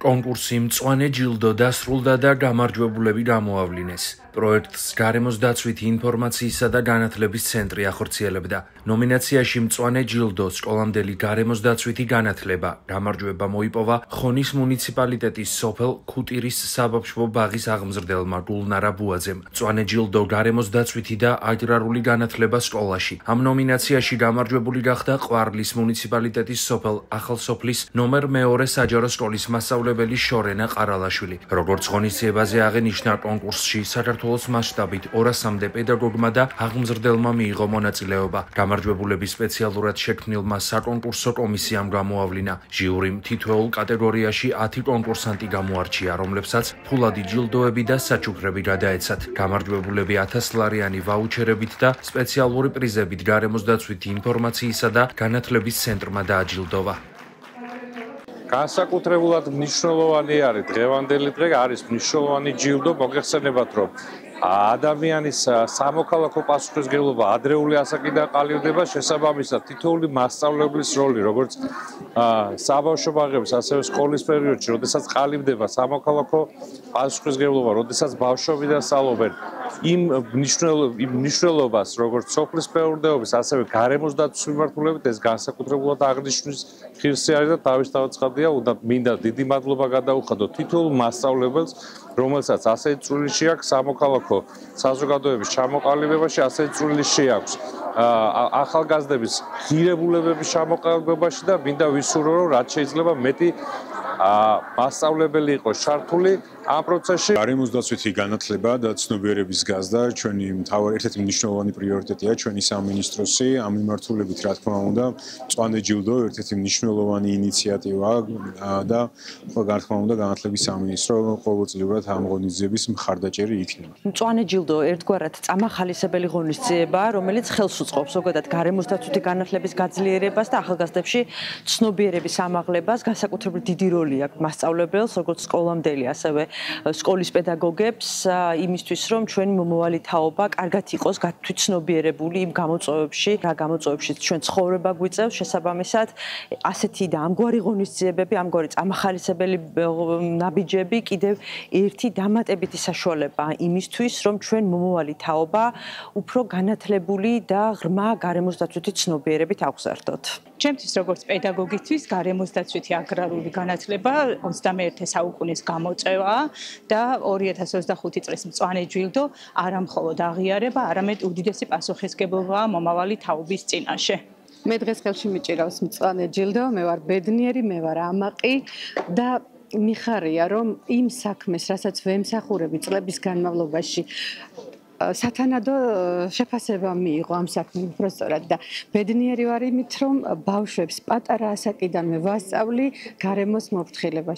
კონკურსი მწვანე ჯილდო დასრულდა და გამარჯვებულები გამოავლინეს. პროექტს გარემოს დაცვითი ინფორმაციისა და განათლების ცენტრი ახორციელებდა. ნომინაციაში მწვანე ჯილდო სკოლამდელი გარემოს დაცვითი განათლება გამარჯვება მოიპოვა ხონის მუნიციპალიტეტის სოფელ ქუტირის საბავშვო ბაღის აღმზრდელმა გულნარა ბუაძემ. მწვანე ჯილდო გარემოს დაცვითი და აგრარული განათლება სკოლაში. ამ ნომინაციაში გამარჯვებული გახდა ყვარლის მუნიციპალიტეტის სოფელ ახალსოფლის ნომერ 2 საჯარო სკოლის მასწავლებელი შორენა ყარალაშვილი. როგორც ღონისძიებაზე აღენიშნა, კონკურსში საქართველოს მასშტაბით 200-მდე პედაგოგმა და აღმზრდელმა მიიღო მონაწილეობა. გამარჯვებულები სპეციალურად შექმნილმა საკონკურსო კომისიამ გამოავლინა. ჟიურიმ თითოეულ კატეგორიაში 10 კონკურსანტი გამოარჩია, რომლებსაც ფულადი ჯილდოები და საჩუქრები გადაეცათ. გამარჯვებულები 1000 ლარიანი ვაუჩერებით და სპეციალური პრიზებით გარემოს დაცვითი ინფორმაციისა და განათლების ცენტრმა დააჯილდოვა. განსაკუთრებულად მნიშვნელოვანი არის დღევანდელი დღე არის მნიშვნელოვანი ჯილდო მოგეხსენებათ რომ ადამიანის სამოქალაქო პასუხისმგებლობა ადრეული ასაკიდან ყალიბდება შესაბამისად თითოეული მასწავლებლის როლი როგორც საბავშვო ბაღების ასევე სკოლის პერიოდში როდესაც ყალიბდება სამოქალაქო პასუხისმგებლობა როდესაც ბავშვები დასწავლობენ იმ მნიშვნელობას როგორც სოფლის მეურნეობის ასევე გარემოს დაცვის მიმართულებით ეს განსაკუთრებულად აღნიშნვის ღირსი არის და თავისთავადია უნდა მინდა დიდი მადლობა გადაუხადოთ თითოეულ მასწავლებელს რომელსაც ასეთი წვლილი შეაქვს სამოქალაქო საზოგადოების ჩამოყალიბებაში ასეთი წვლილი შეაქვს ახალგაზრდების ღირებულებების ჩამოყალიბებაში და მინდა ვისურვო რომ რაც შეიძლება მეტი მასწავლებელი იყოს ჩართული ამ პროცესში. გარემოს დაცვითი განათლება და ცნობიერების გაზრდა ჩვენი ერთ-ერთი მნიშვნელოვანი პრიორიტეტია ჩვენი სამინისტროსი. ამ მიმართულებით რა თქმა უნდა, მწვანე ჯილდო ერთ-ერთი მნიშვნელოვანი ინიციატივაა და რა თქმა უნდა განათლების სამინისტრო ყოველწლიურად ამ ღონისძიების მხარდაჭერი იქნება. მწვანე ჯილდო ერთგვარად წამახალისებელი ღონისძიებაა, რომელიც ხელს უწყობს ზოგადად გარემოს დაცვითი განათლების გაძლიერებას და ახალგაზრდებში ცნობიერების ამაღლებას, განსაკუთრებით დიდი როლი აქვს მასწავლებელს, როგორც სკოლამდელი, ასევე სკოლის პედაგოგებს იმისთვის, რომ ჩვენი მომავალი თაობა კარგად იყოს გათვითცნობიერებული იმ გამოწვევებში, რა გამოწვევებში ჩვენ ცხოვრება გვიწევს, შესაბამისად, ასეთი და ამგვარი ღონისძიებები, ამგვარი წამახალისებელი ნაბიჯები კიდევ ერთი დამატებითი საშუალებაა იმისთვის, რომ ჩვენ მომავალი თაობა უფრო განათლებული და ღრმა გარემოს დაცვითი ცნობიერებით აღზარდოთ. ჩემთვის როგორც პედაგოგისთვის გარემოს დაცვითი აგრარული განათლება 21 საუკუნის გამოწვევაა და 2025 წლის მწვანე ჯილდო არა მხოლოდ აღიარება, არამედ უდიდესი პასუხისმგებლობაა მომავალი თაობის წინაშე. მე დღეს ხელში მიჭირავს მწვანე ჯილდო, მე ვარ ბედნიერი, მე ვარ ამაყი და მიხარია რომ იმ საქმეს, რასაც ვემსახურები წლების განმავლობაში სათანადო შეფასება მიიღო ამ საქმემ უბრალოდ და ბედნიერი ვარ იმით რომ ბავშვებს პატარა ასაკიდანვე ვასწავლი გარემოს მოფრთხილებას